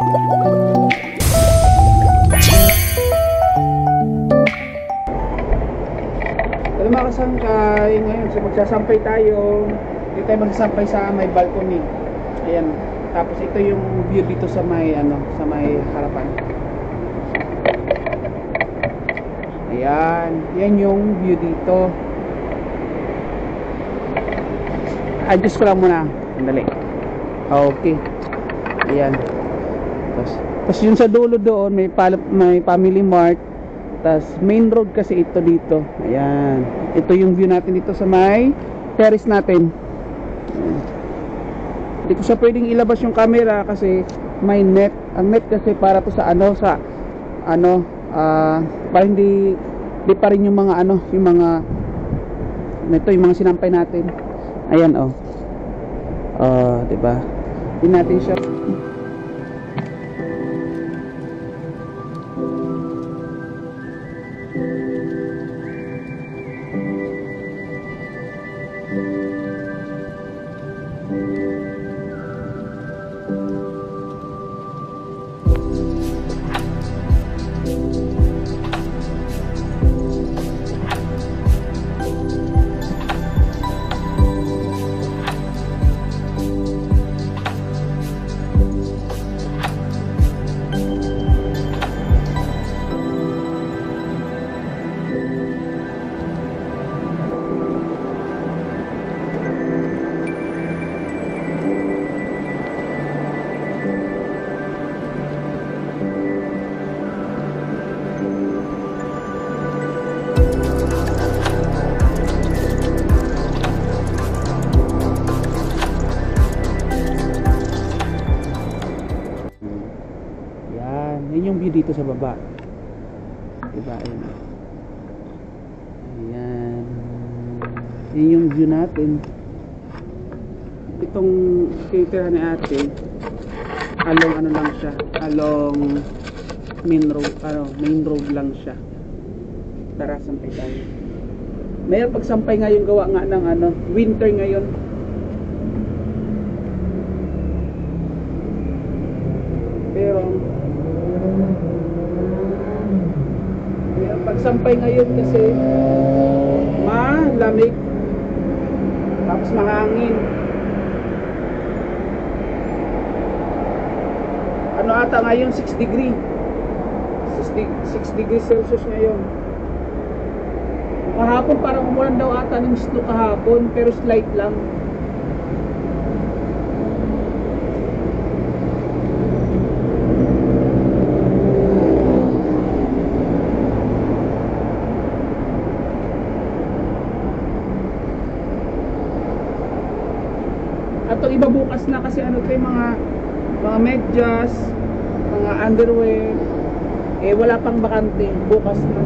Hello mga kasangkay, ngayon so magsasampay tayo. Dito tayo magsasampay sa may balcony. Ayan. Tapos ito yung view dito sa may sa may harapan. Ayan, yan yung view dito. Adjust ko lang muna. Sandali. Okay. Ayan. Tapos yun sa dulo doon may Family Mart. Tapos main road kasi ito dito. Ayan. Ito yung view natin dito sa may terrace natin. Ayan. Hindi ko siya pwedeng ilabas yung camera kasi may net. Ang net kasi para to sa para hindi pa rin yung mga yung mga ito yung mga sinampay natin. Ayan diba? Hindi natin siya. Yun yung view dito sa baba. Diba? Ayan. Yun yung view natin. Itong tinitira ni ate along lang siya, along main road lang siya. Tara, sampay tayo. Mayroon pagsampay ngayon, gawa nga ng winter ngayon. Pero pagsampay ngayon kasi malamig tapos mahangin. Ata ngayon 6 degrees Celsius ngayon. Kahapon parang umulan daw ata ng snow kahapon, pero slight lang. Ato iba bukas na kasi yung mga medyas, mga underwear, wala pang bakante, bukas na.